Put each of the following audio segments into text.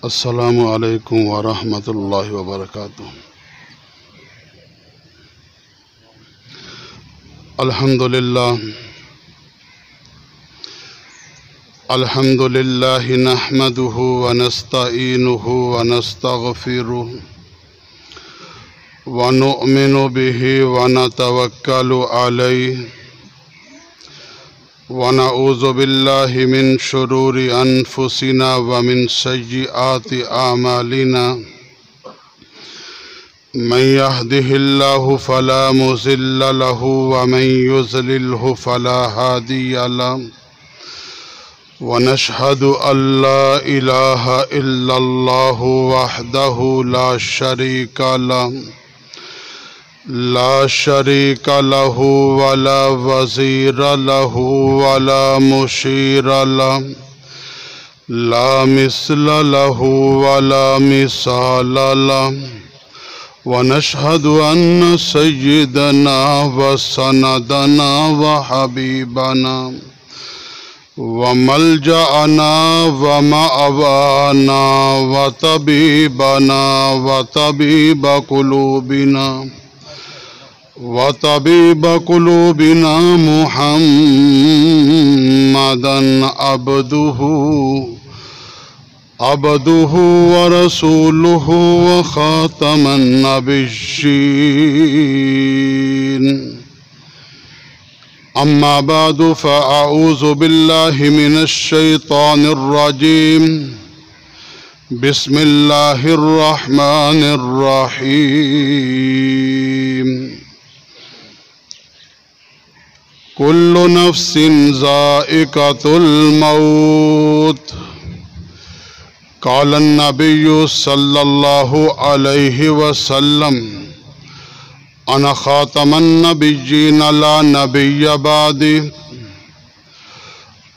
السلام علیکم ورحمۃ اللہ وبرکاتہ۔ الحمد للہ نحمده ونستعینه ونستغفره ونؤمن به ونتوکل علیہ ونعوذ باللہ من شرور انفسنا ومن سیئات اعمالنا من يهده الله فلا مضل له ومن يضلل فلا هادي له ونشهد أن لا إله إلا الله وحده لا شريك له ولا وزير له ولا مشير له لا مثل له ولا مثال له ونشهد أن سيدنا وسندنا وحبيبنا وملجأنا ومأوانا وطبيبنا وطبيب قلوبنا محمدا عبده ورسوله وخاتم النبيين أما بعد فأعوذ بالله من الشيطان الرجيم بسم الله الرحمن الرحيم كل نفس ذائقة الموت قال النبي صلى الله عليه وسلم أنا خاتم النبيين لا نبي بعدي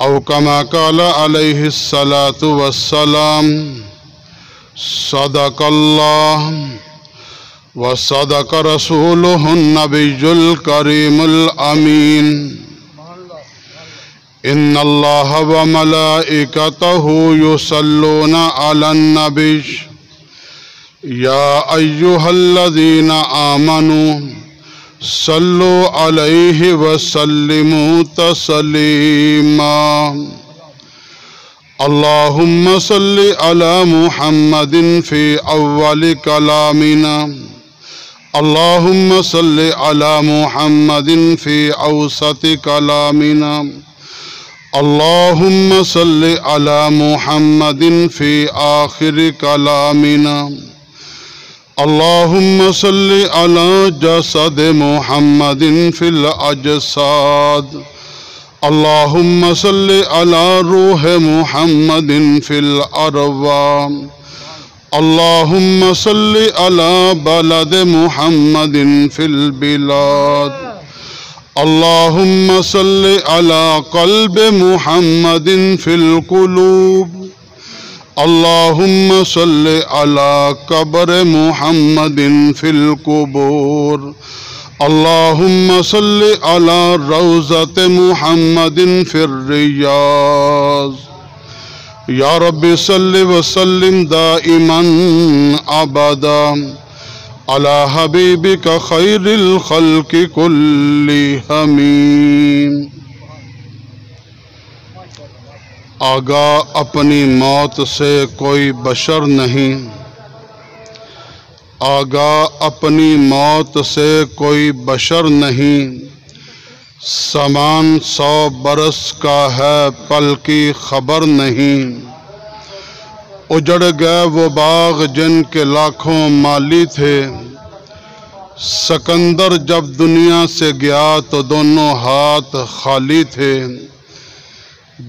أو كما قال عليه الصلاة والسلام صدق الله وصدق رسوله النبي الكريم الأمين إن الله وملائكته يصلون على النبي يا أيها الذين آمنوا صلوا عليه وسلموا تسليما اللهم صل على محمد في أول كلامنا اللهم صل على محمد في أوسط كلامنا اللهم صل على محمد في آخر كلامنا اللهم صل على جسد محمد في الأجساد اللهم صل على روح محمد في الأرواح اللهم صل على بلد محمد في البلاد اللهم صل على قلب محمد في القلوب اللهم صل على قبر محمد في القبور اللهم صل على روضة محمد في الرياض یا رب صل وسلم دائما ابدا على حبیبک خیر الخلق کلہم۔ آگاہ اپنی موت سے کوئی بشر نہیں، آگاہ اپنی موت سے کوئی بشر نہیں، سامان 100 برس کا ہے پل کی خبر نہیں، اجڑ گئے وہ باغ جن کے لاکھوں مالی تھے، سکندر جب دنیا سے گیا تو دونوں ہاتھ خالی تھے،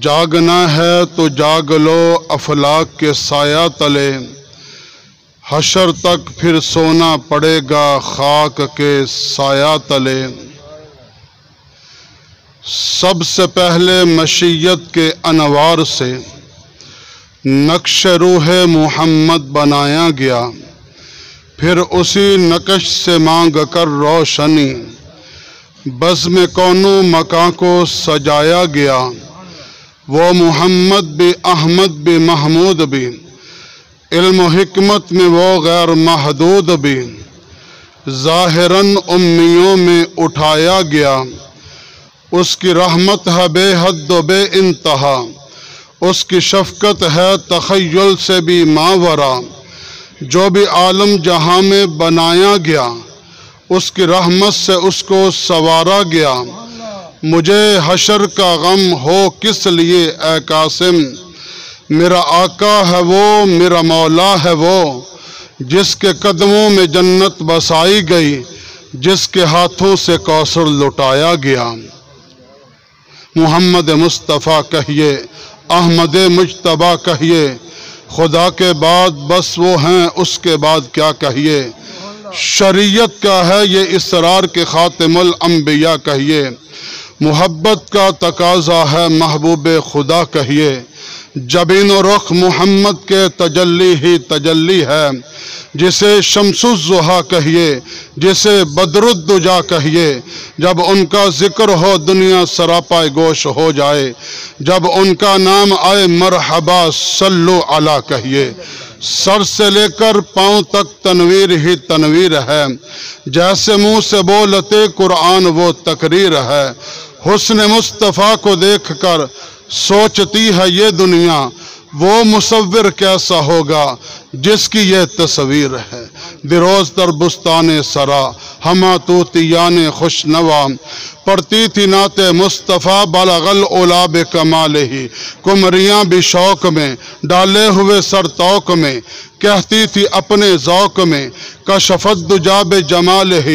جاگنا ہے تو جاگ لو افلاک کے سایہ تلے، حشر تک پھر سونا پڑے گا خاک کے سایہ تلے۔ سب سے پہلے مشیت کے انوار سے نقش روح محمد بنایا گیا، پھر اسی نقش سے مانگ کر روشنی بزم کونو مکان کو سجایا گیا، وہ محمد بھی احمد بھی محمود بھی علم و حکمت میں وہ غیر محدود بھی ظاہراً امیوں میں اٹھایا گیا، اس کی رحمت ہے بے حد و بے انتہا، اس کی شفقت ہے تخیل سے بھی ماورا، جو بھی عالم جہاں میں بنایا گیا اس کی رحمت سے اس کو سوارا گیا۔ مجھے حشر کا غم ہو کس لیے اے قاسم، میرا آقا ہے وہ، میرا مولا ہے وہ، جس کے قدموں میں جنت بسائی گئی، جس کے ہاتھوں سے کوثر لٹایا گیا۔ محمد مصطفیٰ کہیے، احمد مجتبیٰ کہیے، خدا کے بعد بس وہ ہیں، اس کے بعد کیا کہیے۔ شریعت کا ہے یہ اسرار کے خاتم الانبیاء کہیے، محبت کا تقاضا ہے محبوب خدا کہیے، جبین و رخ محمد کے تجلی ہی تجلی ہے، جسے شمس الضحیٰ کہیے، جسے بدر الدجا کہیے، جب ان کا ذکر ہو دنیا سراپائے گوش ہو جائے، جب ان کا نام آئے مرحبا صلو علی کہیے۔ سر سے لے کر پاؤں تک تنویر ہی تنویر ہے، جیسے منہ سے بولتے قرآن وہ تقریر ہے، حسن مصطفیٰ کو دیکھ کر سوچتی ہے یہ دنیا، وہ مصور کیسا ہوگا جس کی یہ تصویر ہے۔ دروز در بستان سرا ہما طوطیان خوش نوا، پڑھتی تھی نعت مصطفیٰ بلغ العلا بکمالہ، کمریاں بھی شوق میں ڈالے ہوئے سر توق میں، کہتی تھی اپنے ذوق میں کشفت دجا بجمالہ،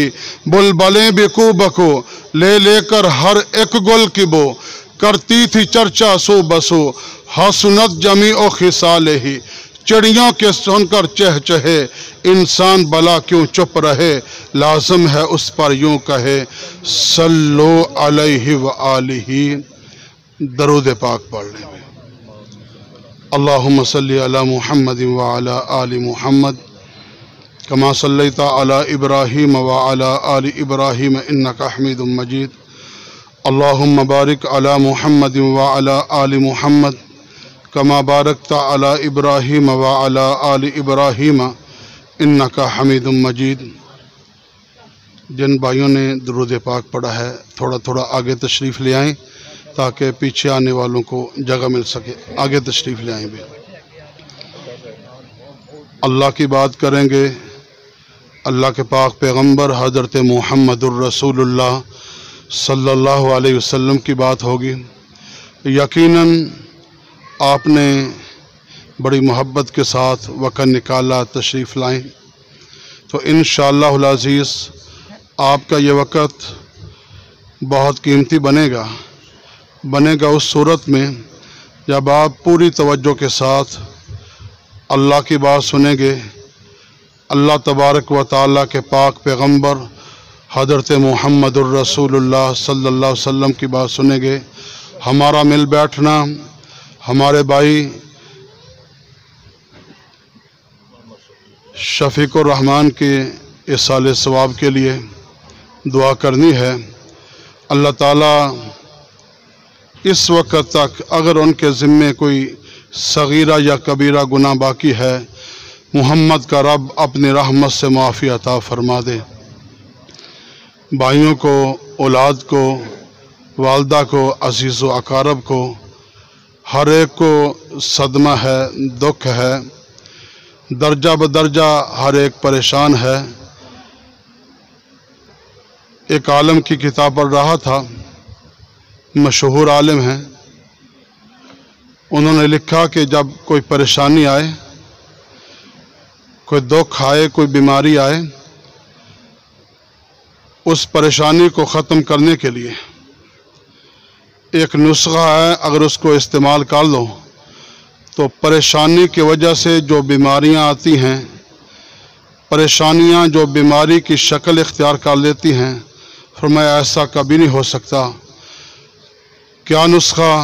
بلبلیں بھی کو بکو لے لے کر ہر ایک گل کی بو، کرتی تھی چرچا سو بسو حسنت جمیع خصالہ، چڑیوں کے سن کر چہچہے انسان بلا کیوں چپ رہے، لازم ہے اس پر یوں کہے صلو علیہ وآلہ۔ درود پاک پڑھ لیں۔ اللہم صلی علی محمد وعلی آل محمد کما صلیت علی ابراہیم وعلی آل ابراہیم انکا حمید مجید۔ اللہم بارک علی محمد وعلی آل محمد کما بارکت علی ابراہیم وعلی آل ابراہیم انکا حمید مجید۔ جن بھائیوں نے درود پاک پڑھا ہے تھوڑا تھوڑا آگے تشریف لے آئیں تاکہ پیچھے آنے والوں کو جگہ مل سکے، آگے تشریف لے آئیں بھی۔ اللہ کی بات کریں گے، اللہ کے پاک پیغمبر حضرت محمد الرسول اللہ صلی اللہ علیہ وسلم کی بات ہوگی۔ یقیناً آپ نے بڑی محبت کے ساتھ وقت نکالا، تشریف لائیں، تو انشاءاللہ العزیز آپ کا یہ وقت بہت قیمتی بنے گا اس صورت میں جب آپ پوری توجہ کے ساتھ اللہ کی بات سنیں گے، اللہ تبارک و تعالیٰ کے پاک پیغمبر حضرت محمد الرسول اللہ صلی اللہ علیہ وسلم کی بات سنیں گے۔ ہمارا مل بیٹھنا ہمارے بھائی شفیق الرحمن کے ایصال ثواب کے لیے دعا کرنی ہے۔ اللہ تعالیٰ اس وقت تک اگر ان کے ذمے کوئی صغیرہ یا کبیرہ گناہ باقی ہے، محمد کا رب اپنی رحمت سے معافی عطا فرما دے۔ بھائیوں کو، اولاد کو، والدہ کو، عزیز و اقارب کو، ہر ایک کو صدمہ ہے، دکھ ہے، درجہ بدرجہ ہر ایک پریشان ہے۔ ایک عالم کی کتاب پڑھ رہا تھا، مشہور عالم ہیں، انہوں نے لکھا کہ جب کوئی پریشانی آئے، کوئی دکھ آئے، کوئی بیماری آئے، اس پریشانی کو ختم کرنے کے لیے ایک نسخہ ہے، اگر اس کو استعمال کر لو تو پریشانی کی وجہ سے جو بیماریاں آتی ہیں، پریشانیاں جو بیماری کی شکل اختیار کر لیتی ہیں، فرمایا ایسا کبھی نہیں ہو سکتا۔ کیا نسخہ؟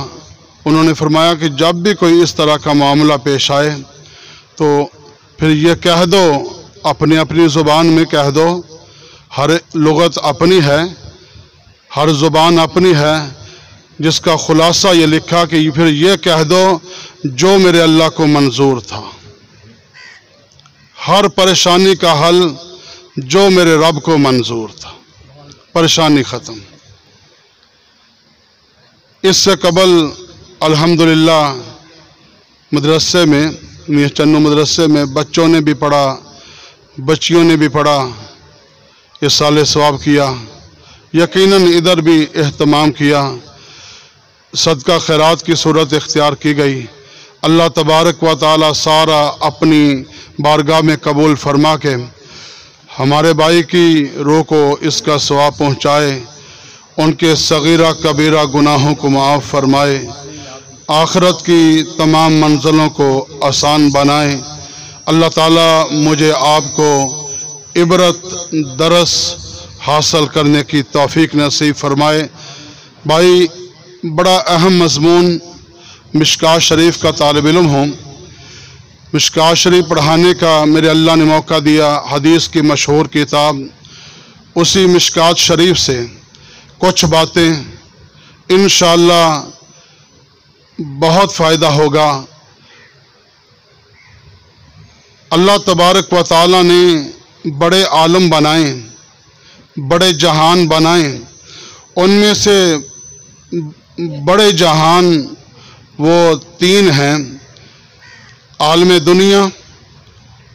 انہوں نے فرمایا کہ جب بھی کوئی اس طرح کا معاملہ پیش آئے تو پھر یہ کہہ دو، اپنی زبان میں کہہ دو، ہر لغت اپنی ہے، ہر زبان اپنی ہے، جس کا خلاصہ یہ لکھا کہ پھر یہ کہہ دو جو میرے اللہ کو منظور تھا۔ ہر پریشانی کا حل جو میرے رب کو منظور تھا، پریشانی ختم۔ اس سے قبل الحمدللہ مدرسے میں، میاں چنو مدرسے میں بچوں نے بھی پڑھا، بچیوں نے بھی پڑھا، اِصالِ ثواب کیا، یقیناً ادھر بھی اہتمام کیا، صدقہ خیرات کی صورت اختیار کی گئی۔ اللہ تبارک و تعالی سارا اپنی بارگاہ میں قبول فرما کے ہمارے بھائی کی روح کو اس کا ثواب پہنچائے، ان کے صغیرہ کبیرہ گناہوں کو معاف فرمائے، آخرت کی تمام منزلوں کو آسان بنائے۔ اللہ تعالیٰ مجھے آپ کو عبرت درس حاصل کرنے کی توفیق نصیب فرمائے۔ بھائی، بڑا اہم مضمون، مشکوٰۃ شریف کا طالب علم ہوں، مشکوٰۃ شریف پڑھانے کا میرے اللہ نے موقع دیا، حدیث کی مشہور کتاب، اسی مشکوٰۃ شریف سے کچھ باتیں انشاءاللہ بہت فائدہ ہوگا۔ اللہ تبارک و تعالیٰ نے بڑے عالم بنائے، بڑے جہان بنائے، ان میں سے بڑے جہان وہ 3 ہیں: عالم دنیا،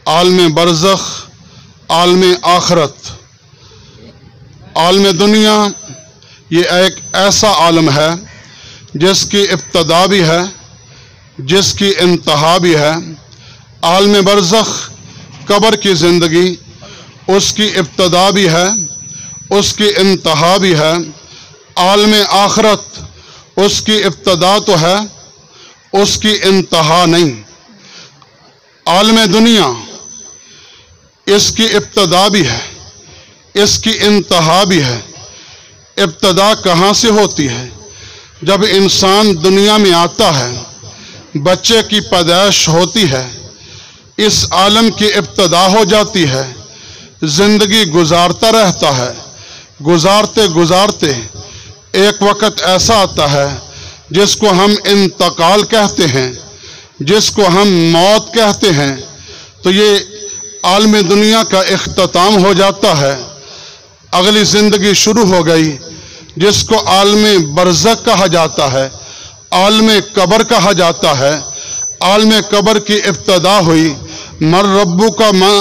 عالم برزخ، عالم آخرت۔ عالم دنیا یہ ایک ایسا عالم ہے جس کی ابتدا بھی ہے، جس کی انتہا بھی ہے۔ عالم برزخ قبر کی زندگی، اس کی ابتدا بھی ہے، اس کی انتہا بھی ہے۔ عالم آخرت، اس کی ابتدا تو ہے، اس کی انتہا نہیں۔ عالم دنیا، اس کی ابتدا بھی ہے، اس کی انتہا بھی ہے۔ ابتدا کہاں سے ہوتی ہے؟ جب انسان دنیا میں آتا ہے، بچے کی پیدائش ہوتی ہے، اس عالم کی ابتدا ہو جاتی ہے، زندگی گزارتا رہتا ہے، گزارتے گزارتے ایک وقت ایسا آتا ہے جس کو ہم انتقال کہتے ہیں، جس کو ہم موت کہتے ہیں۔ تو یہ عالم دنیا کا اختتام ہو جاتا ہے، اگلی زندگی شروع ہو گئی، جس کو عالم برزخ کہا جاتا ہے، عالم قبر کہا جاتا ہے۔ عالم قبر کی ابتدا ہوئی، من ربو کا من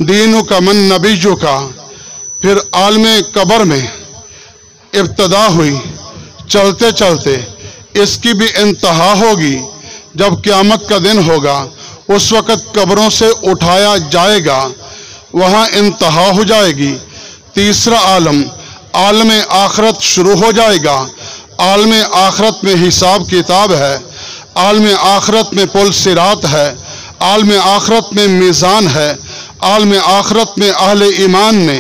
دینو کا من نبیجو کا۔ پھر عالم قبر میں ابتدا ہوئی، چلتے چلتے اس کی بھی انتہا ہوگی۔ جب قیامت کا دن ہوگا، اس وقت قبروں سے اٹھایا جائے گا، وہاں انتہا ہو جائے گی۔ تیسرا عالم، عالم آخرت شروع ہو جائے گا۔ عالم آخرت میں حساب کتاب ہے، عالم آخرت میں پل صراط ہے، عالم آخرت میں میزان ہے، عالم آخرت میں اہل ایمان نے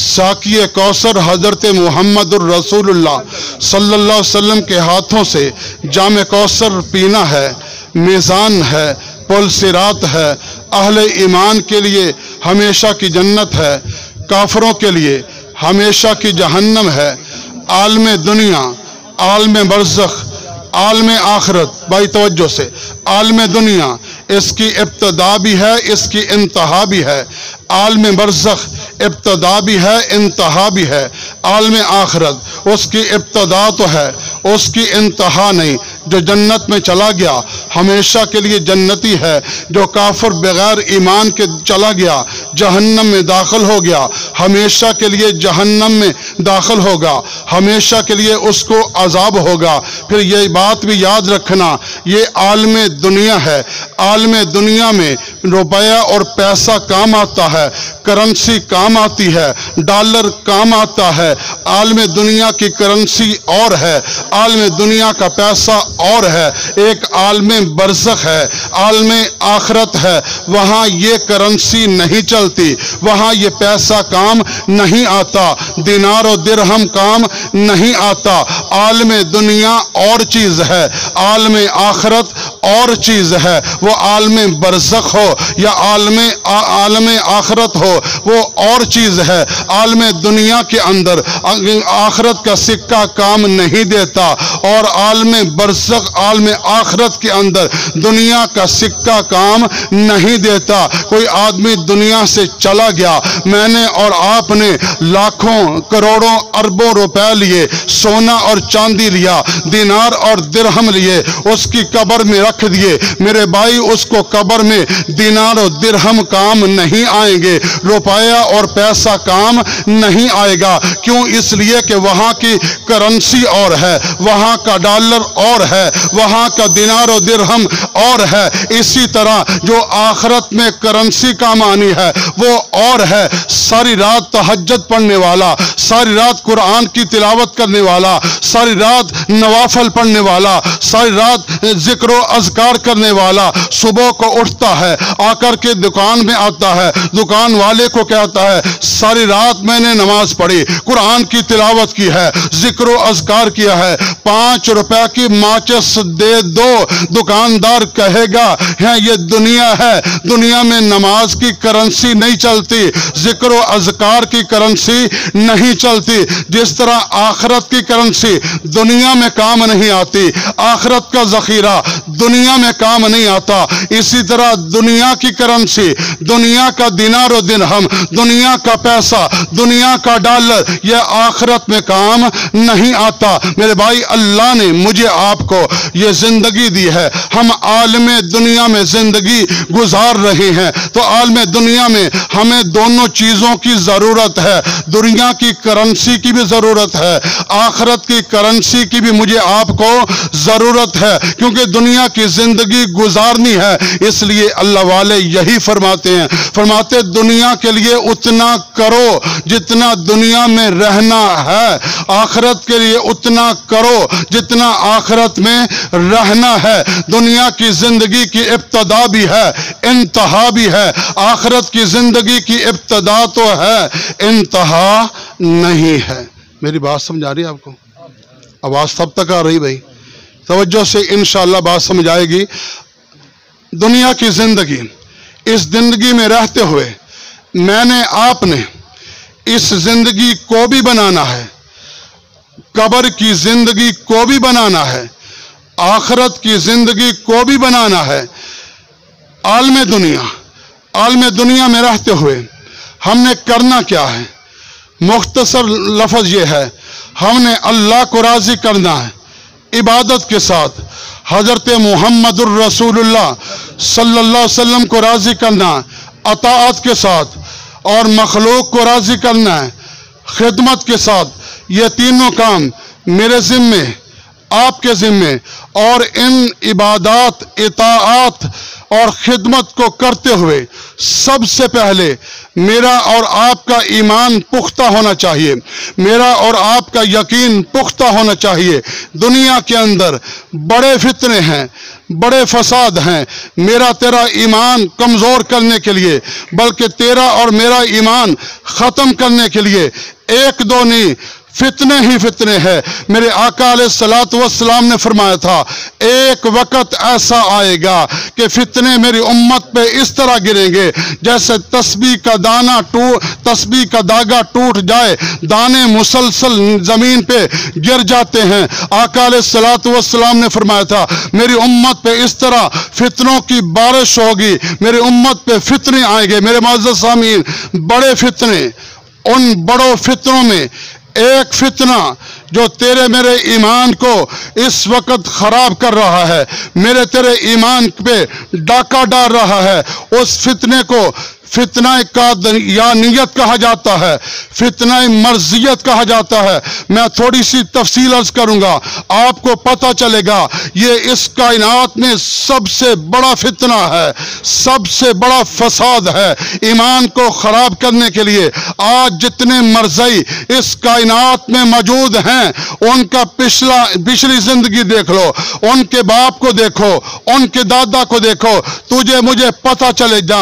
ساقی کوثر حضرت محمد الرسول اللہ صلی اللہ علیہ وسلم کے ہاتھوں سے جام کوثر پینا ہے۔ میزان ہے، پل صراط ہے۔ اہل ایمان کے لیے ہمیشہ کی جنت ہے، کافروں کے لیے ہمیشہ کی جہنم ہے۔ عالم دنیا، عالم برزخ، عالم آخرت، بھائی توجہ سے، عالم دنیا اس کی ابتدا بھی ہے، اس کی انتہا بھی ہے۔ عالم برزخ ابتدا بھی ہے، انتہا بھی ہے۔ عالم آخرت اس کی ابتدا تو ہے، اس کی انتہا نہیں۔ جو جنت میں چلا گیا ہمیشہ کے لیے جنتی ہے، جو کافر بغیر ایمان کے چلا گیا جہنم میں داخل ہو گیا، ہمیشہ کے لیے جہنم میں داخل ہوگا، ہمیشہ کے لیے اس کو عذاب ہوگا۔ پھر یہ بات بھی یاد رکھنا، یہ عالم دنیا ہے۔ عالم دنیا میں روپیہ اور پیسہ کام آتا ہے، کرنسی کام آتی ہے، ڈالر کام آتا ہے۔ عالم دنیا کی کرنسی اور ہے، عالم دنیا کا پیسہ اور ہے۔ ایک عالم برزخ ہے، عالم آخرت ہے، وہاں یہ کرنسی نہیں چلتی، وہاں یہ پیسہ کام نہیں آتا، دینار و درہم کام نہیں آتا۔ عالم دنیا اور چیز ہے، عالم آخرت اور چیز ہے۔ وہ عالم برزخ ہو یا عالم آخرت ہو، وہ اور چیز ہے۔ عالم دنیا کے اندر آخرت کا سکہ کام نہیں دیتا، اور عالم برزخ عالم آخرت کے اندر دنیا کا سکہ کام نہیں دیتا۔ کوئی آدمی دنیا سے چلا گیا، میں نے اور آپ نے لاکھوں کروڑوں اربوں روپے لیے، سونا اور چاندی لیا، دینار اور درہم لیے، اس کی قبر میں رکھ دیے۔ میرے بھائی، اس کو قبر میں دینار اور درہم کام نہیں آئیں گے، روپیہ اور پیسہ کام نہیں آئے گا۔ کیوں؟ اس لیے کہ وہاں کی کرنسی اور ہے، وہاں کا ڈالر اور ہے، وہاں کا دینار و درہم اور ہے۔ اسی طرح جو آخرت میں کرنسی کام آنی ہے وہ اور ہے۔ ساری رات تہجد پڑھنے والا، ساری رات قرآن کی تلاوت کرنے والا، ساری رات نوافل پڑھنے والا، ساری رات ذکر و اذکار کرنے والا صبح کو اٹھتا ہے، آ کر کے دکان میں آتا ہے، دکان والے کو کہتا ہے ساری رات میں نے نماز پڑھی، قرآن کی تلاوت کی ہے، ذکر و اذکار کیا ہے، 5 روپے کی ماچس دے دو۔ دکاندار کہے گا یہ دنیا ہے، دنیا میں نماز کی کرنسی نہیں چلتی، ذکر و اذکار کی کرنسی نہیں چلتی۔ جس طرح آخرت کی کرنسی دنیا میں کام نہیں آتی، آخرت کا ذخیرہ دنیا میں کام نہیں آتا، اسی طرح دنیا کی کرنسی، دنیا کا دینار و درہم، دنیا کا پیسہ، دنیا کا ڈالر، یہ آخرت میں کام نہیں آتا۔ میرے بھائی، اللہ نے مجھے آپ کو یہ زندگی دی ہے، ہم عالم دنیا میں زندگی گزار رہے ہیں، تو عالم دنیا میں ہمیں دونوں چیزوں کی ضرورت ہے، دنیا کی کرنسی کی بھی ضرورت ہے، آخرت کی کرنسی کی بھی مجھے آپ کو ضرورت ہے، کیونکہ دنیا کی زندگی گزارنی ہے۔ اس لیے اللہ والے یہی فرماتے ہیں، فرماتے دنیا کے لیے اتنا کرو جتنا دنیا میں رہنا ہے، آخرت کے لیے اتنا کرو جتنا آخرت میں رہنا ہے۔ دنیا کی زندگی کی ابتدا بھی ہے، انتہا بھی ہے، آخرت کی زندگی کی ابتدا تو ہے، انتہا نہیں ہے۔ میری بات سمجھ آ رہی ہے آپ کو؟ آواز تب تک آ رہی بھائی؟ توجہ سے انشاءاللہ بات سمجھ آئے گی۔ دنیا کی زندگی، اس زندگی میں رہتے ہوئے میں نے آپ نے اس زندگی کو بھی بنانا ہے، قبر کی زندگی کو بھی بنانا ہے، آخرت کی زندگی کو بھی بنانا ہے۔ عالم دنیا میں رہتے ہوئے ہم نے کرنا کیا ہے؟ مختصر لفظ یہ ہے، ہم نے اللہ کو راضی کرنا ہے عبادت کے ساتھ، حضرت محمد الرسول اللہ صلی اللہ علیہ وسلم کو راضی کرنا ہے اطاعت کے ساتھ، اور مخلوق کو راضی کرنا ہے خدمت کے ساتھ۔ یہ تینوں کام میرے ذمے، آپ کے ذمے، اور ان عبادات، اطاعت اور خدمت کو کرتے ہوئے سب سے پہلے میرا اور آپ کا ایمان پختہ ہونا چاہیے، میرا اور آپ کا یقین پختہ ہونا چاہیے۔ دنیا کے اندر بڑے فتنے ہیں، بڑے فساد ہیں، میرا تیرا ایمان کمزور کرنے کے لیے، بلکہ تیرا اور میرا ایمان ختم کرنے کے لیے ایک دو نہیں، فتنے ہی فتنے ہیں۔ میرے آقا علیہ الصلوۃ والسلام نے فرمایا تھا ایک وقت ایسا آئے گا کہ فتنے میری امت پہ اس طرح گریں گے جیسے تسبیح کا داغا ٹوٹ جائے، دانے مسلسل زمین پہ گر جاتے ہیں۔ آقا علیہ الصلوۃ والسلام نے فرمایا تھا میری امت پہ اس طرح فتنوں کی بارش ہوگی، میری امت پہ فتنے آئیں گے۔ میرے معزز سامعین، بڑے فتنے، ان بڑوں فتنوں میں ایک فتنہ جو تیرے میرے ایمان کو اس وقت خراب کر رہا ہے، میرے تیرے ایمان پہ ڈاکہ ڈال رہا ہے، اس فتنے کو فتنہ قادیانیت کہا جاتا ہے، فتنہ مرضیت کہا جاتا ہے۔ میں تھوڑی سی تفصیل عرض کروں گا، آپ کو پتہ چلے گا یہ اس کائنات میں سب سے بڑا فتنہ ہے، سب سے بڑا فساد ہے۔ ایمان کو خراب کرنے کے لیے آج جتنے مرضی اس کائنات میں موجود ہیں، ان کا پچھلی زندگی دیکھ لو، ان کے باپ کو دیکھو، ان کے دادا کو دیکھو، تجھے مجھے پتہ چلے جا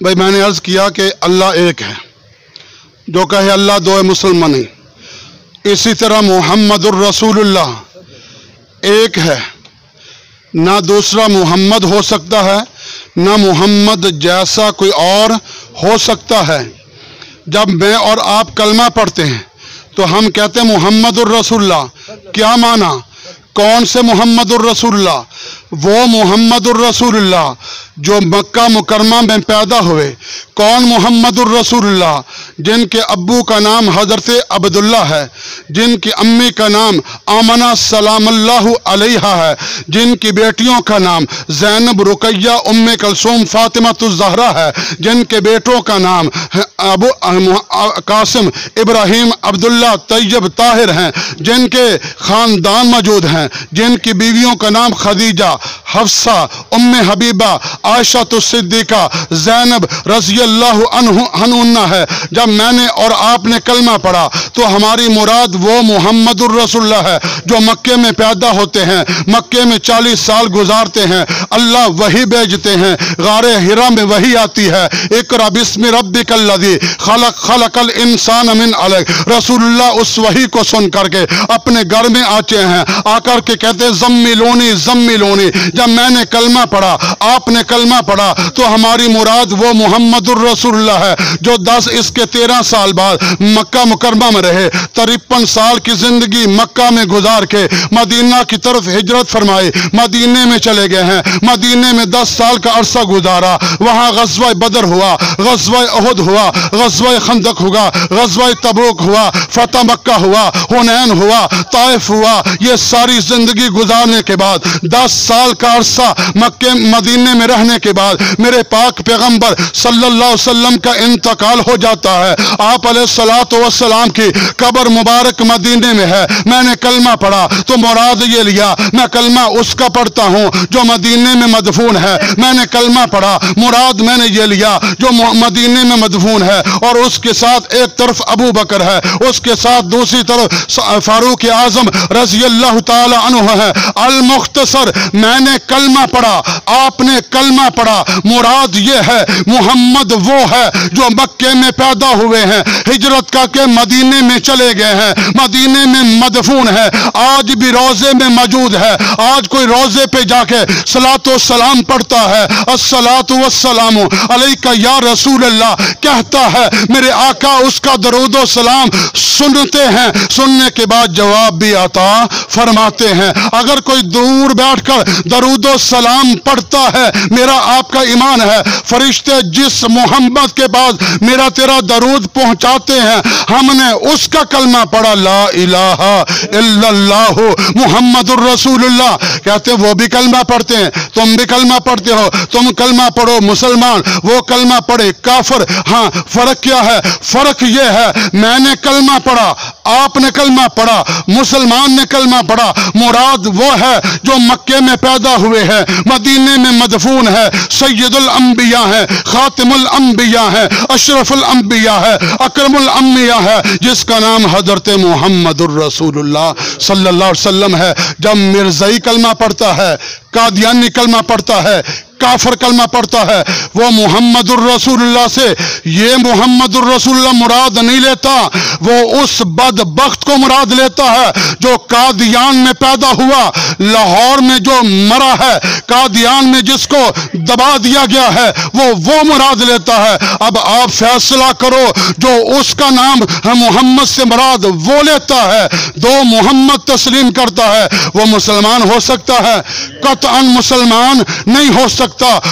بھائی میں نے عرض کیا کہ اللہ ایک ہے، جو کہے اللہ دو ہے مسلمان نہیں۔ اسی طرح محمد الرسول اللہ ایک ہے، نہ دوسرا محمد ہو سکتا ہے، نہ محمد جیسا کوئی اور ہو سکتا ہے۔ جب میں اور آپ کلمہ پڑھتے ہیں تو ہم کہتے ہیں محمد الرسول اللہ، کیا معنی؟ کون سے محمد الرسول اللہ؟ وہ محمد الرسول اللہ جو مکہ مکرمہ میں پیدا ہوئے۔ کون محمد الرسول اللہ؟ جن کے ابو کا نام حضرت عبداللہ ہے، جن کی امی کا نام آمنہ سلام اللہ علیہا ہے، جن کی بیٹیوں کا نام زینب، رقیہ، ام کلثوم، فاطمہ الزہرا ہے، جن کے بیٹوں کا نام ابو قاسم، ابراہیم، عبداللہ، طیب، طاہر ہیں، جن کے خاندان موجود ہیں، جن کی بیویوں کا نام خدیجہ، حفصہ، ام حبیبہ، عائشہ الصدیقہ، زینب رضی اللہ عنہ ہے۔ جب میں نے اور آپ نے کلمہ پڑھا تو ہماری مراد وہ محمد الرسول اللہ ہے جو مکے میں پیدا ہوتے ہیں، مکے میں 40 سال گزارتے ہیں، اللہ وحی بھیجتے ہیں، غار حرا میں وحی آتی ہے، اقرأ بسم ربک الذی خلق خلق الانسان من علق۔ رسول اللہ اس وحی کو سن کر کے اپنے گھر میں آتے ہیں، آ کر کے کہتے ہیں زملونی زملونی۔ جب میں نے کلمہ پڑھا، آپ نے کلمہ پڑھا، تو ہماری مراد وہ محمد الرسول اللہ ہے جو 10 اس کے 13 سال بعد مکہ مکرمہ میں رہے، 53 سال کی زندگی مکہ میں گزار کے مدینہ کی طرف ہجرت فرمائی، مدینے میں چلے گئے ہیں، مدینے میں 10 سال کا عرصہ گزارا، وہاں غزوہ بدر ہوا، غزوہ احد ہوا، غزوہ خندق ہوا، غزوہ تبوک ہوا، فتح مکہ ہوا، حنین ہوا، طائف ہوا۔ یہ ساری زندگی گزارنے کے بعد 10 سال کا عرصہ مکہ مدینے میں رہنے کے بعد میرے پاک پیغمبر صلی اللہ علیہ وسلم کا انتقال ہو جاتا ہے۔ آپ علیہ السلام کی قبر مبارک مدینے میں ہے۔ میں نے کلمہ پڑھا تو مراد یہ لیا میں کلمہ اس کا پڑھتا ہوں جو مدینے میں مدفون ہے۔ میں نے کلمہ پڑھا، مراد میں نے یہ لیا جو مدینے میں مدفون ہے، اور اس کے ساتھ ایک طرف ابو بکر ہے، اس کے ساتھ دوسری طرف فاروق اعظم رضی اللہ تعالی عنہ ہے۔ المختصر میں نے کلمہ پڑھا، آپ نے کلمہ پڑھا، مراد یہ ہے محمد وہ ہے جو مکے میں پیدا ہوئے ہیں، ہجرت کا کے مدینے میں چلے گئے ہیں، مدینے میں مدفون ہے، آج بھی روضے میں موجود ہے۔ آج کوئی روضے پہ جا کے صلاۃ و سلام پڑھتا ہے، الصلاۃ والسلام علیک یا رسول اللہ کہتا ہے، میرے آقا اس کا درود و سلام سنتے ہیں، سننے کے بعد جواب بھی عطا فرماتے ہیں۔ اگر کوئی دور بیٹھ کر درود و سلام پڑھتا ہے، میرا آپ کا ایمان ہے فرشتے جس محمد کے بعد میرا تیرا درود پہنچاتے ہیں، ہم نے اس کا کلمہ پڑھا لا الہ الا اللہ محمد الرسول اللہ، کہتے ہیں وہ بھی کلمہ پڑھتے ہیں، تم بھی کلمہ پڑھتے ہو، تم کلمہ پڑھو مسلمان، وہ کلمہ پڑھے کافر۔ ہاں فرق کیا ہے؟ فرق یہ ہے میں نے کلمہ پڑھا، آپ نے کلمہ پڑھا، مسلمان نے کلمہ پڑھا، مراد وہ ہے جو مکے میں پیدا ہوئے ہیں، مدینے میں مدفون ہے، سید الانبیاء ہے، خاتم الانبیاء ہے، اشرف الانبیاء ہے، اکرم الانبیاء ہے، جس کا نام حضرت محمد الرسول اللہ صلی اللہ علیہ وسلم ہے۔ جب مرزائی کلمہ پڑھتا ہے، قادیانی کلمہ پڑھتا ہے، کافر کلمہ پڑھتا ہے، وہ محمد الرسول اللہ سے یہ محمد الرسول اللہ مراد نہیں لیتا، وہ اس بدبخت کو مراد لیتا ہے جو قادیان میں پیدا ہوا، لاہور میں جو مرا ہے، قادیان میں جس کو دبا دیا گیا ہے، وہ مراد لیتا ہے۔ اب آپ فیصلہ کرو، جو اس کا نام محمد سے مراد وہ لیتا ہے، دو محمد تسلیم کرتا ہے، وہ مسلمان ہو سکتا ہے؟ قطعاً مسلمان نہیں ہو سکتا۔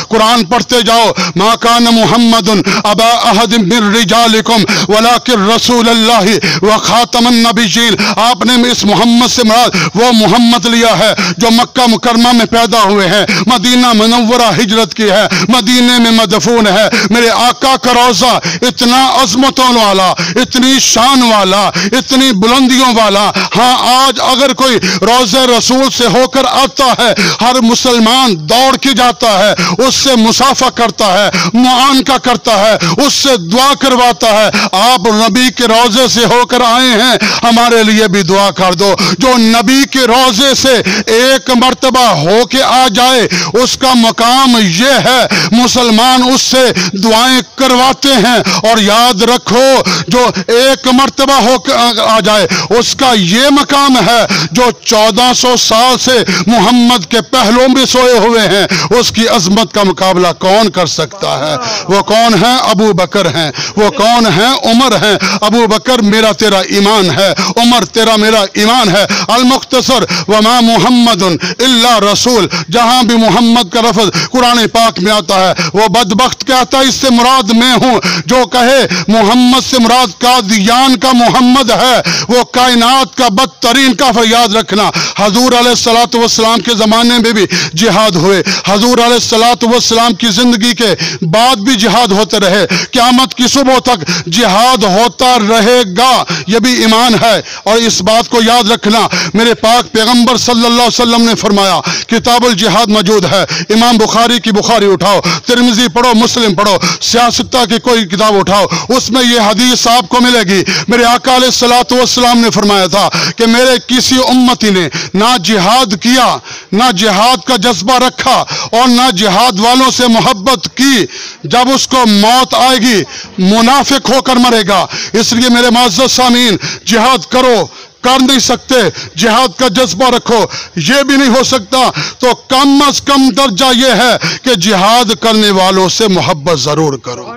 قرآن پڑھتے جاؤ، ما کان محمد ابا احد من رجالکم ولکن رسول اللہ وخاتم النبیین۔ آپ نے اس محمد سے مراد وہ محمد لیا ہے جو مکہ مکرمہ میں پیدا ہوئے ہیں، مدینہ منورہ ہجرت کی ہے، مدینے میں مدفون ہے۔ میرے آقا کا روضہ اتنا عظمتوں والا، اتنی شان والا، اتنی بلندیوں والا۔ ہاں آج اگر کوئی روضہ رسول سے ہو کر آتا ہے، ہر مسلمان دوڑ کے جاتا ہے، ہے, اس سے مسافہ کرتا ہے, معانقہ کرتا ہے, اس سے دعا کرواتا ہے. آپ نبی کے روضے سے ہو کر آئے ہیں, ہمارے لیے بھی دعا کر دو. جو نبی کے روضے سے ایک مرتبہ ہو کے آ جائے اس کا مقام یہ ہے, مسلمان اس سے دعائیں کرواتے ہیں. اور یاد رکھو جو ایک مرتبہ ہو کے آ جائے اس کا یہ مقام ہے جو 1400 سال سے محمد کے پہلوں میں سوئے ہوئے ہیں. اس کی عظمت کا مقابلہ کون کر سکتا ہے؟ وہ کون ہیں؟ ابو بکر ہیں. وہ کون ہیں؟ عمر ہیں. ابو بکر میرا تیرا ایمان ہے, عمر تیرا میرا ایمان ہے. المختصر وما محمد الا رسول, جہاں بھی محمد کا لفظ قرآن پاک میں آتا ہے وہ بدبخت کہتا ہے اس سے مراد میں ہوں. جو کہے محمد سے مراد قادیان کا محمد ہے وہ کائنات کا بدترین کافر. یاد رکھنا حضور علیہ السلام کے زمانے میں بھی جہاد ہوئے, حضور علیہ السلام کی زندگی کے بعد بھی جہاد ہوتے رہے, قیامت کی صبح تک جہاد ہوتا رہے گا. یہ بھی ایمان ہے. اور اس بات کو یاد رکھنا میرے پاک پیغمبر صلی اللہ علیہ وسلم نے فرمایا, کتاب الجہاد موجود ہے, امام بخاری کی بخاری اٹھاؤ, ترمذی پڑھو, مسلم پڑھو, سیاستہ کی کوئی کتاب اٹھاؤ, اس میں یہ حدیث آپ کو ملے گی. میرے آقا علیہ السلام نے فرمایا تھا کہ میرے کسی امتی نے نہ جہاد کیا, نہ جہاد کا جذبہ رکھا اور نہ جہاد والوں سے محبت کی, جب اس کو موت آئے گی منافق ہو کر مرے گا. اس لیے میرے معزز سامعین, جہاد کرو, کر نہیں سکتے جہاد کا جذبہ رکھو, یہ بھی نہیں ہو سکتا تو کم از کم درجہ یہ ہے کہ جہاد کرنے والوں سے محبت ضرور کرو.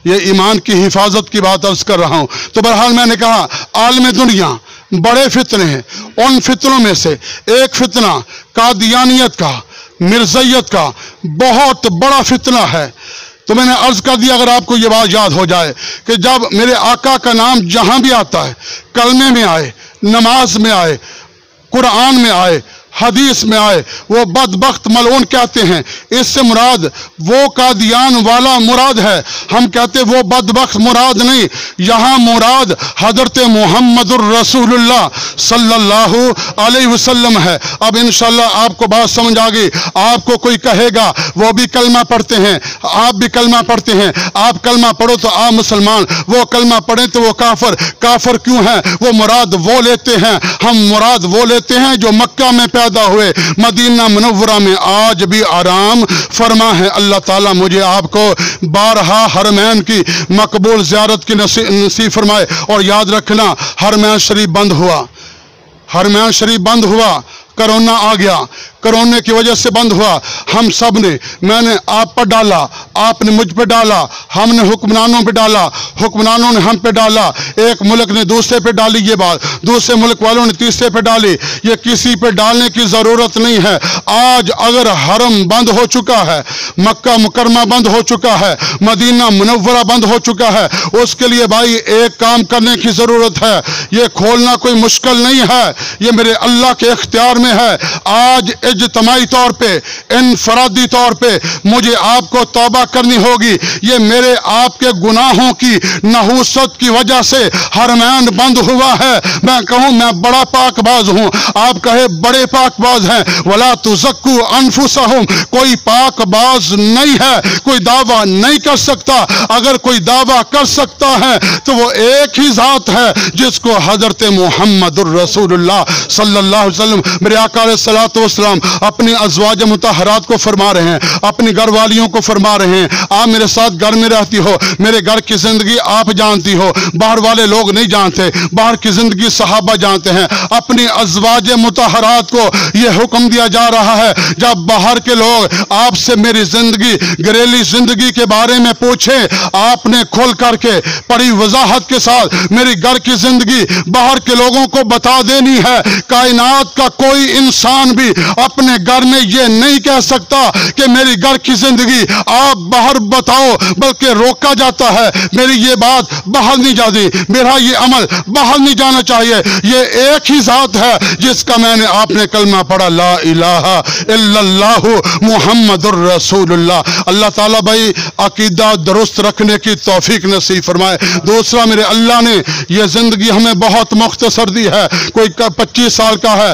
یہ ایمان کی حفاظت کی بات عرض کر رہا ہوں. تو بہرحال میں نے کہا عالم دنیا بڑے فتنے ہیں, ان فتنوں میں سے ایک فتنہ قادیانیت کا, مرزائیت کا بہت بڑا فتنہ ہے. تو میں نے عرض کر دیا, اگر آپ کو یہ بات یاد ہو جائے کہ جب میرے آقا کا نام جہاں بھی آتا ہے, کلمے میں آئے, نماز میں آئے, قرآن میں آئے, حدیث میں آئے, وہ بدبخت ملعون کہتے ہیں. اس سے مراد وہ قادیان والا مراد ہے. ہم کہتے وہ بدبخت مراد نہیں, یہاں مراد حضرت محمد الرسول اللہ صلی اللہ علیہ وسلم ہے. اب انشاءاللہ آپ کو بات سمجھ آ گئی. آپ کو کوئی کہے گا وہ بھی کلمہ پڑھتے ہیں, آپ بھی کلمہ پڑھتے ہیں, آپ کلمہ پڑھو تو آپ مسلمان, وہ کلمہ پڑھیں تو وہ کافر. کافر کیوں ہیں؟ وہ مراد وہ لیتے ہیں, ہم مراد وہ لیتے ہیں جو مکہ میں پیدا ہوئے, مدینہ منورہ میں آج بھی آرام فرما ہے. اللہ تعالیٰ مجھے آپ کو بارہا حرمین کی مقبول زیارت کی نصیب فرمائے. اور یاد رکھنا حرمین شریف بند ہوا, حرمین شریف بند ہوا, کرونا آ گیا, کرونے کی وجہ سے بند ہوا. ہم سب نے, میں نے آپ پر ڈالا, آپ نے مجھ پہ ڈالا, ہم نے حکمرانوں پہ ڈالا, حکمرانوں نے ہم پہ ڈالا, ایک ملک نے دوسرے پہ ڈالی یہ بات, دوسرے ملک والوں نے تیسرے پہ ڈالی. یہ کسی پہ ڈالنے کی ضرورت نہیں ہے. آج اگر حرم بند ہو چکا ہے, مکہ مکرمہ بند ہو چکا ہے, مدینہ منورہ بند ہو چکا ہے, اس کے لیے بھائی ایک کام کرنے کی ضرورت ہے. یہ کھولنا کوئی مشکل نہیں ہے, یہ میرے اللہ کے اختیار میں ہے. آج اجتماعی طور پہ, انفرادی طور پہ مجھے آپ کو توبہ کرنی ہوگی. یہ میرے آپ کے گناہوں کی نحوست کی وجہ سے حرمین بند ہوا ہے. میں کہوں میں بڑا پاک باز ہوں, آپ کہے بڑے پاک باز ہیں. وَلَا تُزَكُّوا أَنفُسَهُمْ, کوئی پاک باز نہیں ہے, کوئی دعویٰ نہیں کر سکتا. اگر کوئی دعویٰ کر سکتا ہے تو وہ ایک ہی ذات ہے جس کو حضرت محمد الرسول اللہ صلی اللہ علیہ وسلم, میرے آقا علیہ السلام اپنی ازواج مطہرات کو فرما رہے ہیں, اپنی گھر والیوں کو فرما رہے ہیں, آپ میرے ساتھ گھر میں رہتی ہو, میرے گھر کی زندگی آپ جانتی ہو, باہر والے لوگ نہیں جانتے, باہر کی زندگی صحابہ جانتے ہیں. اپنی ازواج مطہرات کو یہ حکم دیا جا رہا ہے, جب باہر کے لوگ آپ سے میری زندگی, گھریلو زندگی کے بارے میں پوچھیں, آپ نے کھول کر کے بڑی وضاحت کے ساتھ میری گھر کی زندگی باہر کے لوگوں کو بتا دینی ہے. کائنات کا کوئی انسان بھی اپنے گھر میں یہ نہیں کہہ سکتا کہ میری گھر کی زندگی آپ باہر بتاؤ, بلکہ روکا جاتا ہے. میری یہ بات باہر نہیں جاتی, میرا یہ عمل باہر نہیں جانا چاہیے. یہ ایک ہی ذات ہے جس کا میں نے آپ نے کلمہ پڑھا, لا الہ الا اللہ محمد الرسول اللہ. اللہ تعالیٰ بھائی عقیدہ درست رکھنے کی توفیق نصیب فرمائے. دوسرا, میرے اللہ نے یہ زندگی ہمیں بہت مختصر دی ہے. کوئی 25 سال کا ہے,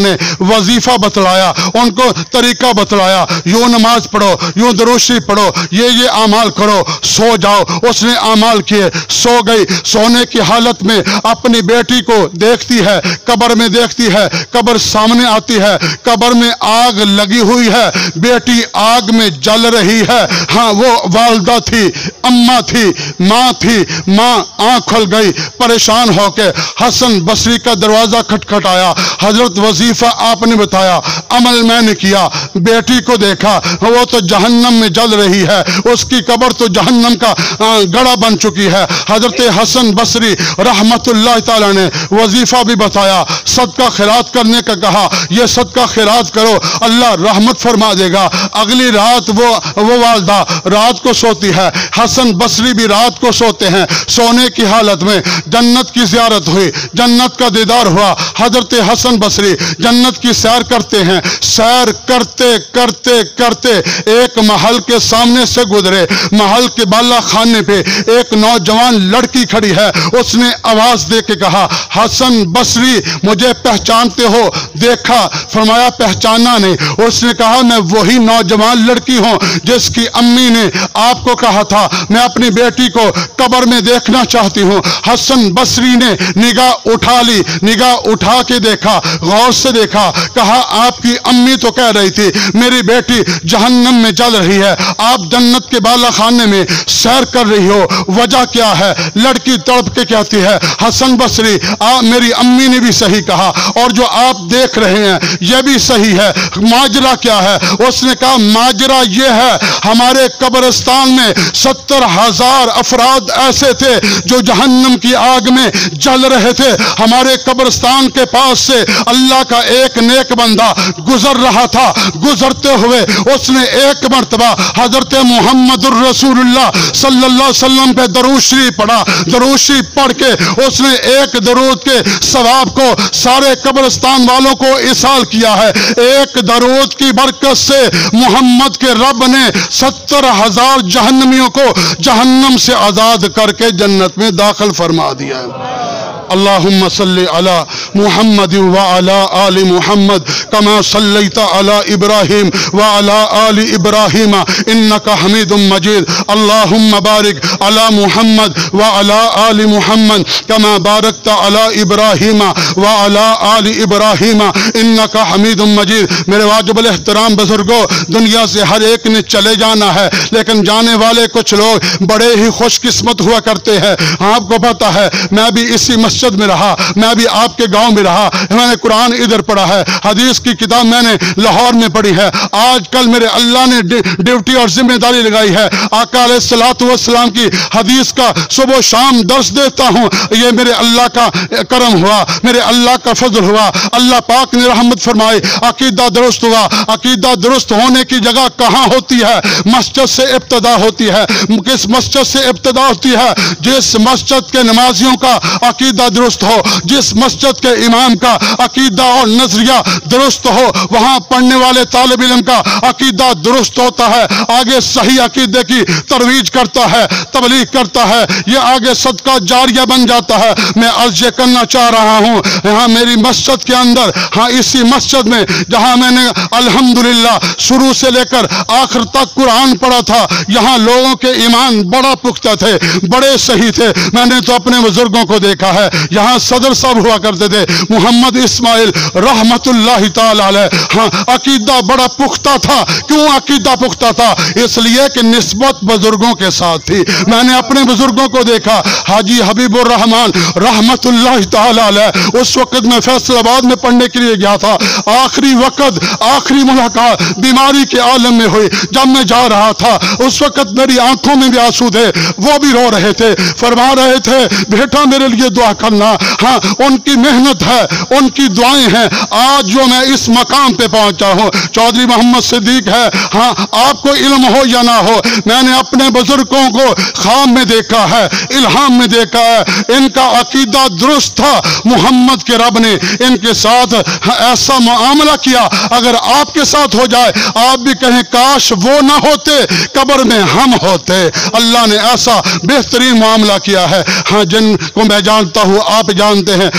نے وظیفہ بتلایا، ان کو طریقہ بتلایا، یوں نماز پڑھو، یوں درود شریف پڑھو، یہ اعمال کرو، سو جاؤ۔ اس نے اعمال کیے، سو گئی۔ سونے کی حالت میں اپنی بیٹی کو دیکھتی ہے، قبر میں دیکھتی ہے، قبر سامنے آتی ہے، قبر میں آگ لگی ہوئی ہے، بیٹی آگ میں جل رہی ہے۔ ہاں وہ والدہ تھی، اماں تھی، ماں تھی۔ ماں آنکھ کھل گئی، پریشان ہو کے حسن بصری کا دروازہ کھٹکھٹایا۔ حضرت وظیفہ آپ نے بتایا، عمل میں نے کیا، بیٹی کو دیکھا، وہ تو جہنم میں جل رہی ہے، اس کی قبر تو جہنم کا گڑھا بن چکی ہے۔ حضرت حسن بصری رحمت اللہ تعالیٰ نے وظیفہ بھی بتایا، صدقہ خیرات کرنے کا کہا، یہ صدقہ خیرات کرو، اللہ رحمت فرما دے گا۔ اگلی رات وہ والدہ رات کو سوتی ہے، حسن بصری بھی رات کو سوتے ہیں۔ سونے کی حالت میں جنت کی زیارت ہوئی، جنت کا دیدار ہوا۔ حضرت حسن بصری جنت کی سیر کرتے ہیں، سیر کرتے کرتے کرتے ایک محل کے سامنے سے گزرے۔ محل کے بالا خانے پہ ایک نوجوان لڑکی کھڑی ہے، اس نے آواز دے کے کہا، حسن بصری مجھے پہچانتے ہو؟ دیکھا، فرمایا پہچانا نہیں۔ اس نے کہا میں وہی نوجوان لڑکی ہوں جس کی امی نے آپ کو کہا تھا میں اپنی بیٹی کو قبر میں دیکھنا چاہتی ہوں۔ حسن بصری نے نگاہ اٹھا لی، نگاہ اٹھا کے دیکھا، غور سے دیکھا، کہا آپ کی امی تو کہہ رہی تھی میری بیٹی جہنم میں جل رہی ہے، آپ جنت کے بالا خانے میں سیر کر رہی ہو، وجہ کیا ہے؟ لڑکی تڑپ کے کہتی ہے حسن بصری میری امی نے بھی صحیح کہا اور جو آپ دیکھ رہے ہیں یہ بھی صحیح ہے، ماجرا کیا ہے؟ اس نے کہا ماجرا یہ ہے ہمارے قبرستان میں 70,000 افراد ایسے تھے جو جہنم کی آگ میں جل رہے تھے، ہمارے قبرستان کے پاس سے اللہ کا ایک نیک بندہ گزر رہا تھا، گزرتے ہوئے اس نے ایک مرتبہ حضرت محمد الرسول اللہ صلی اللہ علیہ وسلم پہ درود شریف پڑھا، درود شریف پڑھ کے اس نے ایک درود کے ثواب کو سارے قبرستان والوں کو اصال کیا ہے۔ ایک درود کی برکت سے محمد کے رب نے 70,000 جہنمیوں کو جہنم سے آزاد کر کے جنت میں داخل فرما دیا ہے۔ اللہم صلی علی محمد وعلی آل محمد کما صلیت علی ابراہیم وعلی آل ابراہیم انکا حمید مجید۔ اللہم بارک علی محمد وعلی آل محمد کما بارکت علی ابراہیم وعلی آل ابراہیم انکا حمید مجید۔ میرے واجب الاحترام بزرگوں، دنیا سے ہر ایک نے چلے جانا ہے، لیکن جانے والے کچھ لوگ بڑے ہی خوش قسمت ہوا کرتے ہیں۔ آپ کو پتا ہے میں بھی اسی مسجد میں رہا، میں بھی آپ کے گاؤں میں رہا، میں نے قرآن ادھر پڑھا ہے، حدیث کی کتاب میں نے لاہور میں پڑھی ہے۔ آج کل میرے اللہ نے ڈیوٹی اور ذمہ داری لگائی ہے، آقا علیہ الصلوۃ والسلام کی حدیث کا صبح و شام درس دیتا ہوں۔ یہ میرے اللہ کا کرم ہوا، میرے اللہ کا فضل ہوا، اللہ پاک نے رحمت فرمائی، عقیدہ درست ہوا۔ عقیدہ درست ہونے کی جگہ کہاں ہوتی ہے؟ مسجد سے ابتدا ہوتی ہے۔ کس مسجد سے ابتدا ہوتی ہے؟ جس مسجد کے نمازیوں کا عقیدہ درست ہو، جس مسجد کے امام کا عقیدہ اور نظریہ درست ہو، وہاں پڑھنے والے طالب علم کا عقیدہ درست ہوتا ہے، آگے صحیح عقیدے کی ترویج کرتا ہے، تبلیغ کرتا ہے، یہ آگے صدقہ جاریہ بن جاتا ہے۔ میں عرض یہ کرنا چاہ رہا ہوں، یہاں میری مسجد کے اندر، ہاں اسی مسجد میں جہاں میں نے الحمدللہ شروع سے لے کر آخر تک قرآن پڑھا تھا، یہاں لوگوں کے ایمان بڑا پختہ تھے، بڑے صحیح تھے۔ میں نے تو اپنے بزرگوں کو دیکھا ہے، یہاں صدر صاحب ہوا کرتے تھے محمد اسماعیل رحمت اللہ تعالی علیہ، ہاں عقیدہ بڑا پختہ تھا۔ کیوں عقیدہ پختہ تھا؟ اس لیے کہ نسبت بزرگوں کے ساتھ تھی۔ میں نے اپنے بزرگوں کو دیکھا، حاجی حبیب الرحمان رحمت اللہ تعالی علیہ، اس وقت میں فیصل آباد میں پڑھنے کے لیے گیا تھا، آخری وقت آخری ملاقات بیماری کے عالم میں ہوئی۔ جب میں جا رہا تھا اس وقت میری آنکھوں میں بھی آنسو تھے، وہ بھی رو رہے تھے، فرما رہے تھے بیٹا میرے لیے دعا کرنا۔ ہاں ان کی محنت ہے، ان کی دعائیں ہیں، آج جو میں اس مقام پہ پہنچا ہوں۔ چودھری محمد صدیق ہے، ہاں آپ کو علم ہو یا نہ ہو، میں نے اپنے بزرگوں کو خواب میں دیکھا ہے، الہام میں دیکھا ہے، ان کا عقیدہ درست تھا۔ محمد کے رب نے ان کے ساتھ ایسا معاملہ کیا، اگر آپ کے ساتھ ہو جائے آپ بھی کہیں کاش وہ نہ ہوتے، قبر میں ہم ہوتے۔ اللہ نے ایسا بہترین معاملہ کیا ہے۔ ہاں جن کو میں جانتا ہوں آپ جانتے ہیں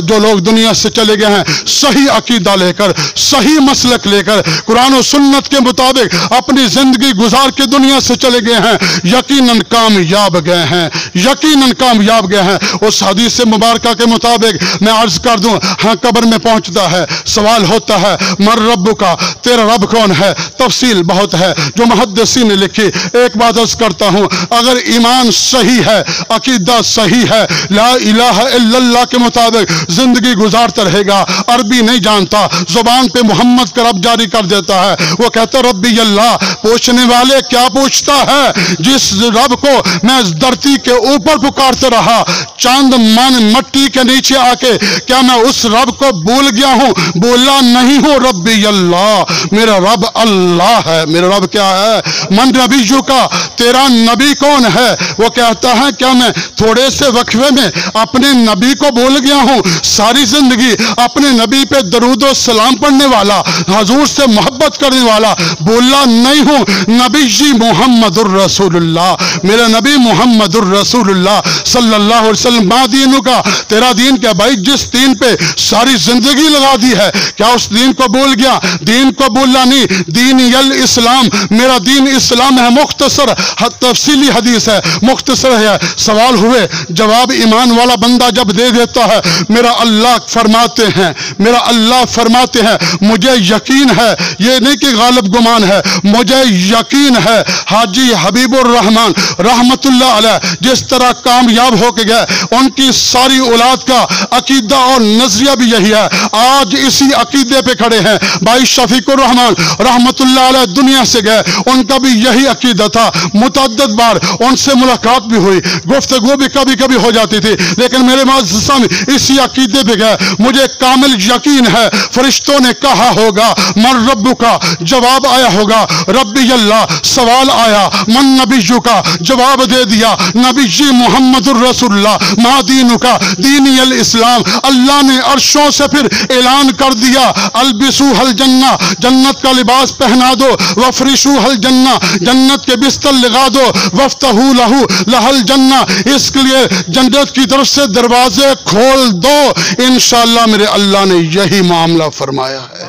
جو لوگ دنیا سے چلے گئے ہیں صحیح عقیدہ لے کر، صحیح مسلک لے کر، قرآن و سنت کے مطابق اپنی زندگی گزار کے دنیا سے چلے گئے ہیں، یقیناً کامیاب گئے ہیں، یقیناً کامیاب گئے ہیں۔ اس حدیث مبارکہ کے مطابق میں عرض کر دوں، قبر میں پہنچتا ہے، سوال ہوتا ہے من رب کا، تیرا رب کون ہے؟ تفصیل بہت ہے جو محدثین نے لکھی۔ ایک بات عرض کرتا ہوں، اگر ایمان صحیح ہے، عقیدہ صحیح ہے، لا الہ الا اللہ کے مطابق زندگی گزارتا رہے گا، عربی نہیں جانتا، زبان پہ محمد کا رب جاری کر دیتا ہے، وہ کہتا ربی اللہ، پوچھنے والے کیا پوچھتا ہے؟ جس رب کو میں اس دھرتی کے اوپر پکارتے رہا، چاند من مٹی کے نیچے آ کے، کیا میں اس رب کو بھول گیا ہوں؟ بولا نہیں ہوں، ربی اللہ، میرا رب اللہ ہے۔ میرا رب کیا ہے؟ من نبیوں کا، تیرا نبی کون ہے؟ وہ کہتا ہے کیا میں تھوڑے سے وقفے میں اپنے نبی کو بھول گیا ہوں؟ ساری زندگی اپنے نبی پہ درود و سلام پڑھنے والا، حضور سے محبت کرنے والا، بولا نہیں ہوں، نبی جی محمد الرسول اللہ، میرا نبی محمد الرسول اللہ صلی اللہ علیہ وسلم۔ ما دینوں کا، تیرا دین کیا؟ بھائی جس دین پہ ساری زندگی لگا دی ہے، کیا اس دین کو بھول گیا؟ دین کو بھولا نہیں، دین یل اسلام، میرا دین اسلام ہے۔ مختصر تفصیلی حدیث ہے، مختصر ہے، سوال ہوئے جواب ایمان والا بندہ جب دے دیتا ہے، میرا اللہ فرماتے ہیں، میرا اللہ فرماتے ہیں مجھے یقین ہے، یہ نہیں کہ غالب گمان ہے، مجھے یقین ہے حاجی حبیب الرحمن رحمت اللہ علیہ جس طرح کامیاب ہو کے گئے، ان کی ساری اولاد کا عقیدہ اور نظریہ بھی یہی ہے، آج اسی عقیدے پہ کھڑے ہیں۔ بھائی شفیق الرحمن رحمت اللہ علیہ دنیا سے گئے، ان کا بھی یہی عقیدہ تھا، متعدد بار ان سے ملاقات بھی ہوئی، گفتگو بھی کبھی کبھی ہو جاتی تھی، لیکن میرے معززان اسی عقیدے پہ گئے۔ مجھے کامل یقین ہے فرشتوں نے کہا ہوگا من رب کا، جواب آیا ہوگا ربی اللہ، سوال آیا من نبیوں کا، جواب دے دیا نبی جی محمد الرسول اللہ، ما دینوں کا، دینی الاسلام۔ اللہ نے عرشوں سے پھر اعلان کر دیا البسو حل جنہ، جنت کا لباس پہنا دو، وفرشو حل جنہ، جنت کے بستر لگا دو، وفتحو لہو لہل جنہ، اس کے لیے جنت کی طرف سے دروازے کھول دو۔ انشاءاللہ میرے اللہ نے یہی معاملہ فرمایا ہے،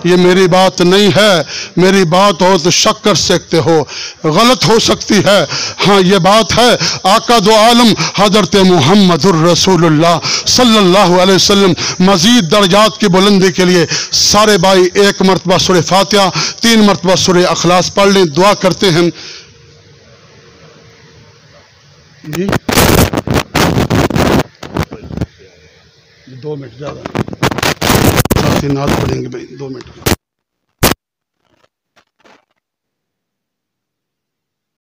یہ میری بات نہیں ہے، میری بات ہو تو شک کر سکتے ہو، غلط ہو سکتی ہے، ہاں یہ بات ہے آقا دو عالم حضرت محمد الرسول اللہ صلی اللہ علیہ وسلم۔ مزید درجات کی بلندی کے لیے سارے بھائی ایک مرتبہ سورہ فاتحہ، 3 مرتبہ سورہ اخلاص پڑھ لیں، دعا کرتے ہیں جی 2 منٹ زیادہ نعت پڑھیں گے بھائی 2 منٹ۔